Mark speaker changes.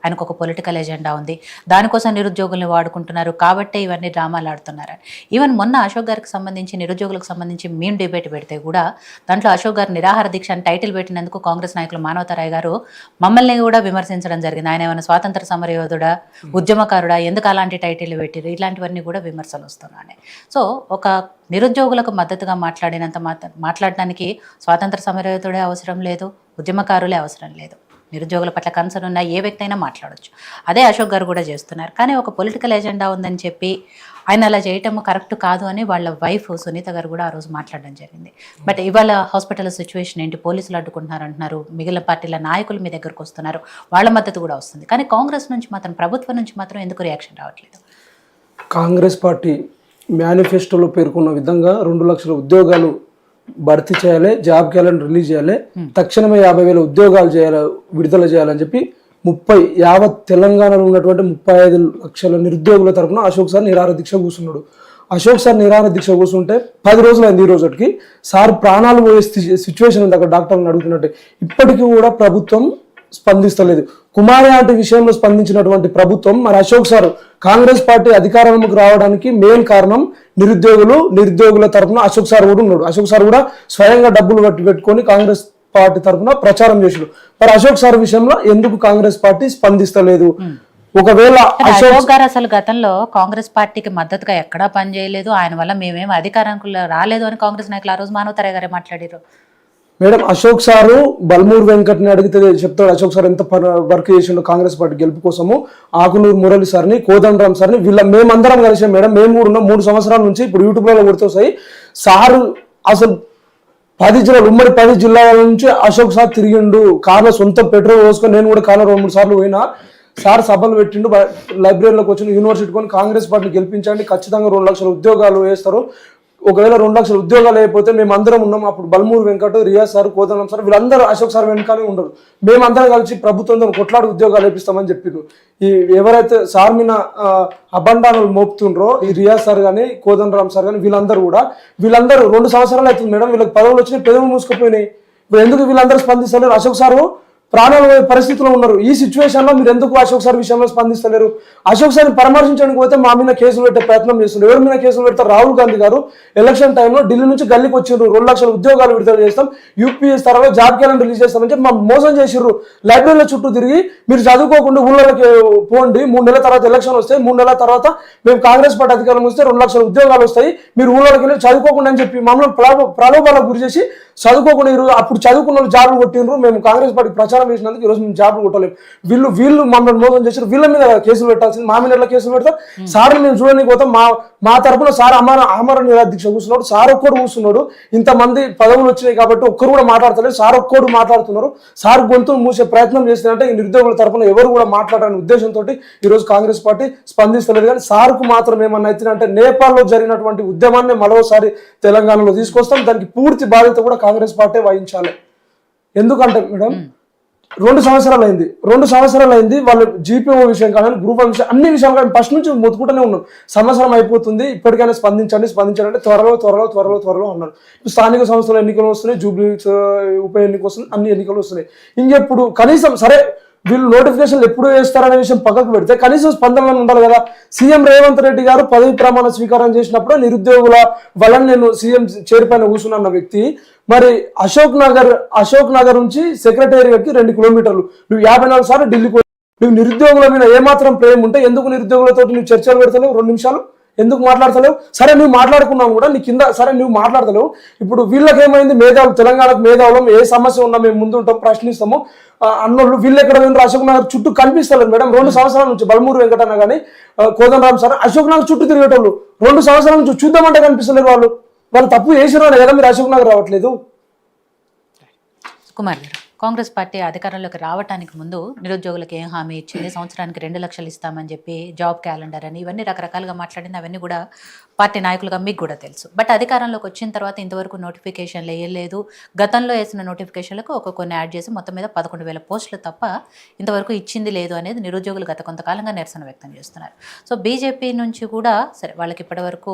Speaker 1: ఆయనకు ఒక political agenda ఉంది, దానికోసం నిరుద్యోగుల్ని వాడుకుంటున్నారు కాబట్టే ఇవన్నీ డ్రామాలు ఆడుతున్నారు. ఈవెన్ మొన్న అశోక్ గారికి సంబంధించి నిరుద్యోగులకు సంబంధించి మేము డిబేట్ పెడితే కూడా దాంట్లో అశోక్ గారు నిరాహార దీక్ష అని టైటిల్ పెట్టినందుకు కాంగ్రెస్ నాయకులు మానవతారాయ్ గారు మమ్మల్ని కూడా విమర్శించడం జరిగింది. ఆయన ఏమైనా స్వాతంత్ర సమరయోధుడా, ఉద్యమకారుడా, ఎందుకు అలాంటి టైటిల్ పెట్టిరు, ఇలాంటివన్నీ కూడా విమర్శలు వస్తున్నాయి. సో ఒక నిరుద్యోగులకు మద్దతుగా మాట్లాడడానికి స్వాతంత్ర సమరయోధుడే అవసరం లేదు, ఉద్యమకారులే అవసరం లేదు. నిరుద్యోగుల పట్ల కన్సర్న్ ఉన్న ఏ వ్యక్తి అయినా మాట్లాడవచ్చు. అదే అశోక్ గారు కూడా చేస్తున్నారు. కానీ ఒక పొలిటికల్ ఎజెండా ఉందని చెప్పి ఆయన అలా చేయటం కరెక్ట్ కాదు అని వాళ్ళ వైఫ్ సునీత గారు కూడా ఆ రోజు మాట్లాడడం జరిగింది. బట్ ఇవాళ హాస్పిటల్ సిచ్యువేషన్ ఏంటి, పోలీసులు అడ్డుకుంటున్నారు అంటున్నారు, మిగిలిన పార్టీల నాయకులు మీ దగ్గరకు వస్తున్నారు, వాళ్ళ మద్దతు కూడా వస్తుంది. కానీ కాంగ్రెస్ నుంచి మాత్రం, ప్రభుత్వం నుంచి మాత్రం ఎందుకు రియాక్షన్ రావట్లేదు?
Speaker 2: కాంగ్రెస్ పార్టీ మేనిఫెస్టోలో పేర్కొన్న విధంగా 2 లక్షల ఉద్యోగాలు భర్తీ చేయాలి, జాబ్ క్యాలెండర్ రిలీజ్ చేయాలి, తక్షణమే 50,000 ఉద్యోగాలు విడుదల చేయాలని చెప్పి యావత్ తెలంగాణలో ఉన్నటువంటి 35 లక్షల నిరుద్యోగుల తరఫున అశోక్ సార్ నిరాహార దీక్ష కూర్చున్నాడు. అశోక్ సార్ నిరాహార దీక్ష కూర్చుంటే 10 రోజులు అయింది. ఈ రోజుకి సార్ ప్రాణాలు పోయే సిచ్యువేషన్ ఉంది. అక్కడ డాక్టర్ని అడుగుతున్నట్టే ఇప్పటికీ కూడా ప్రభుత్వం స్పందిస్తలేదు. కుమారి ఆంటీ విషయంలో స్పందించినటువంటి ప్రభుత్వం, మరి అశోక్ సార్ కాంగ్రెస్ పార్టీ అధికారంలోకి రావడానికి మెయిన్ కారణం నిరుద్యోగుల తరఫున అశోక్ సార్ కూడా ఉన్నాడు. అశోక్ సార్ కూడా స్వయంగా డబ్బులు పెట్టుకొని కాంగ్రెస్ పార్టీ తరఫున ప్రచారం చేసాడు. మరి అశోక్ సార్ విషయంలో ఎందుకు కాంగ్రెస్ పార్టీ స్పందిస్తలేదు? ఒకవేళ
Speaker 1: అశోక్ గారు అసలు గతంలో కాంగ్రెస్ పార్టీకి మద్దతుగా ఎక్కడా పనిచేయలేదు, ఆయన వల్ల మేమేం అధికారానికి రాలేదు అని కాంగ్రెస్ నాయకులు ఆ రోజు మానవతారాయ్ గారే మాట్లాడారు.
Speaker 2: మేడం, అశోక్ సారు బల్మూరు వెంకట్ని అడిగితే చెప్తాడు అశోక్ సార్ ఎంత వర్క్ చేసిండు కాంగ్రెస్ పార్టీ గెలుపు కోసము. ఆకునూరు మురళి సార్ని, కోదండరామ్ సార్ని, మేమందరం కలిసాం మేడం. మేము కూడా ఉన్నాం 3 సంవత్సరాల నుంచి. ఇప్పుడు యూట్యూబ్లో గుర్తొస్తాయి. సారు అసలు 10 జిల్లాలు, ఉమ్మడి 10 జిల్లాల నుంచి అశోక్ సార్ తిరిగిండు. కార్లో సొంత పెట్రోల్ పోసుకొని, నేను కూడా కార్లో 2-3 సార్లు పోయినా. సార్ సభలు పెట్టిండు, లైబ్రరీలోకి వచ్చిన యూనివర్సిటీ కొని కాంగ్రెస్ పార్టీని గెలిపించండి, ఖచ్చితంగా 2 లక్షల ఉద్యోగాలు వేస్తారు. ఒకవేళ 2 లక్షల ఉద్యోగాలు అయిపోతే మేము అందరం ఉన్నాం. అప్పుడు బల్మూరు వెంకట, రియాజ్ సార్, కోదండం సార్, వీళ్ళందరూ అశోక్ సార్ వెనకాలే ఉండరు. మేమందరం కలిసి ప్రభుత్వంతో కొట్లాడి ఉద్యోగాలు వేపిస్తామని చెప్పారు. ఈ ఎవరైతే సార్ మీద అబండానాలు మోపుతుండ్రో, ఈ రియాజ్ సార్ కానీ, కోదండరామ్ సార్ కానీ, వీళ్ళందరూ 2 సంవత్సరాలు అవుతుంది మేడం. వీళ్ళకి పదవులు వచ్చినాయి, పెదవులు మూసుకుపోయినాయి. ఇప్పుడు ఎందుకు వీళ్ళందరూ స్పందిస్తలేరు? అశోక్ సారు ప్రాణాలు పరిస్థితిలో ఉన్నారు. ఈ సిచ్యువేషన్ లో మీరు ఎందుకు అశోక్ సార్ విషయంలో స్పందిస్తలేరు? అశోక్ సార్ని పరామర్శించడానికి పోతే మా మీద కేసులు పెట్టే ప్రయత్నం చేస్తున్నారు. ఎవరి మీద కేసులు పెడతారు? రాహుల్ గాంధీ గారు ఎలక్షన్ టైంలో ఢిల్లీ నుంచి గల్లీకి వచ్చిండ్రు, 2 లక్షల ఉద్యోగాలు విడుదల చేస్తాం, యూపీఎస్ తర్వాత జాబ్ క్యాలెండర్ రిలీజ్ చేస్తామని చెప్పి మా మోసం చేసిర్రు. లైబ్రరీల చుట్టూ తిరిగి మీరు చదువుకోకుండా ఊళ్ళకి పోండి, 3 నెలల తర్వాత ఎలక్షన్ వస్తాయి, 3 నెలల తర్వాత మేము కాంగ్రెస్ పార్టీ అధికారం వస్తే 2 లక్షల ఉద్యోగాలు వస్తాయి, మీరు ఊళ్ళకి వెళ్ళి చదువుకోకుండా అని చెప్పి మమ్మల్ని ప్రలోభాలకు గురి చేసి చదువుకోకుండా అప్పుడు చదువుకున్న జాబులు కొట్టిండ్రు. మేము కాంగ్రెస్ పార్టీ ప్రచారం చేసినందుకు ఈరోజు మేము జాబులు కొట్టలేము. వీళ్ళు మమ్మల్ని మోసం చేశారు. వీళ్ళ మీద కేసులు పెట్టాల్సింది, మా మీద కేసులు పెడతాం. సార్ని మేము చూడడానికి పోతాం. మా తరఫున సార్ ఆమరణ నిరాదీక్ష కూర్చున్నాడు. సార్ ఒక్కడు కూర్చున్నాడు. ఇంతమంది పదవులు వచ్చినాయి కాబట్టి ఒక్కరు కూడా మాట్లాడతలేదు. సార్ ఒక్కడు మాట్లాడుతున్నారు. సార్ గొంతును మూసే ప్రయత్నం చేస్తున్నారంటే ఈ నిరుద్యోగుల తరఫున ఎవరు కూడా మాట్లాడాలనే ఉద్దేశంతో ఈరోజు కాంగ్రెస్ పార్టీ స్పందిస్తలేదు. కానీ సార్కు మాత్రం ఏమన్నా అవుతుందంటే నేపాల్లో జరిగినటువంటి ఉద్యమాన్ని మరోసారి తెలంగాణలో తీసుకొస్తాం. దానికి పూర్తి బాధ్యత కూడా కాంగ్రెస్ పార్టీ వహించాలి. ఎందుకంటే మేడం 2 సంవత్సరాలు అయింది. వాళ్ళు జీపీఓ విషయం కానీ, గ్రూప్ ఆఫ్ విషయం, అన్ని విషయాలు కానీ ఫస్ట్ నుంచి మొత్తుకుంటూనే ఉన్నాం. సంవత్సరం అయిపోతుంది, ఇప్పటికైనా స్పందించండి అంటే త్వరలో అన్నారు. స్థానిక సంస్థల ఎన్నికలు వస్తున్నాయి, జూబ్లీ ఉప ఎన్నిక వస్తుంది, అన్ని ఎన్నికలు వస్తున్నాయి. ఇంకెప్పుడు కనీసం సరే వీళ్ళు నోటిఫికేషన్లు ఎప్పుడు వేస్తారనే విషయం పక్కకు పెడితే కనీసం స్పందన ఉండాలి కదా. సీఎం రేవంత్ రెడ్డి గారు పదవి ప్రమాణ స్వీకారం చేసినప్పుడు నిరుద్యోగుల వలన నేను సీఎం చైర్ పైన కూర్చున్న వ్యక్తి, మరి అశోక్ నగర్ నుంచి సెక్రటేరియట్ కి 2 కిలోమీటర్లు, నువ్వు 54 సార్లు ఢిల్లీకి పోయి, నువ్వు నిరుద్యోగుల మీద ఏమాత్రం ప్రేమ ఉంటే ఎందుకు నిరుద్యోగులతో నువ్వు చర్చలు పెడతలేవు? 2 నిమిషాలు ఎందుకు మాట్లాడతలేవు? సరే నువ్వు మాట్లాడుకున్నావు కూడా, నీ కింద సరే నువ్వు మాట్లాడతలేవు. ఇప్పుడు వీళ్ళకి ఏమైంది? మేధావులు, తెలంగాణకు మేధావులం, ఏ సమస్య ఉన్నా మేము ముందు ఉంటాం, ప్రశ్నిస్తాము అన్నోళ్ళు వీళ్ళు ఎక్కడ విన్నారు? అశోక్ నగర్ చుట్టూ కనిపిస్తలేదు మేడం. 2 సంవత్సరాల నుంచి బల్మూరు వెంకటన్న కానీ, కోదండరామ్ సార్ అశోక్ నగర్ చుట్టూ తిరిగేటోళ్ళు 2 సంవత్సరాల నుంచి చూద్దామంటే కనిపిస్తలేదు. వాళ్ళు తప్పు చేసినారు కదా మీరు అశోక్ నగర్ రావట్లేదు.
Speaker 1: కుమార్ గారు, కాంగ్రెస్ పార్టీ అధికారంలోకి రావడానికి ముందు నిరుద్యోగులకు ఏం హామీ ఇచ్చింది? సంవత్సరానికి 2 లక్షలు ఇస్తామని చెప్పి, జాబ్ క్యాలెండర్ అని, ఇవన్నీ రకరకాలుగా మాట్లాడింది. అవన్నీ కూడా పార్టీ నాయకులుగా మీకు కూడా తెలుసు. బట్ అధికారంలోకి వచ్చిన తర్వాత ఇంతవరకు నోటిఫికేషన్లు వేయలేదు. గతంలో వేసిన నోటిఫికేషన్లకు కొన్ని యాడ్ చేసి మొత్తం మీద 11,000 పోస్టులు తప్ప ఇంతవరకు ఇచ్చింది లేదు అనేది నిరుద్యోగులు గత కొంతకాలంగా నిరసన వ్యక్తం చేస్తున్నారు. సో బీజేపీ నుంచి కూడా సరే వాళ్ళకి ఇప్పటివరకు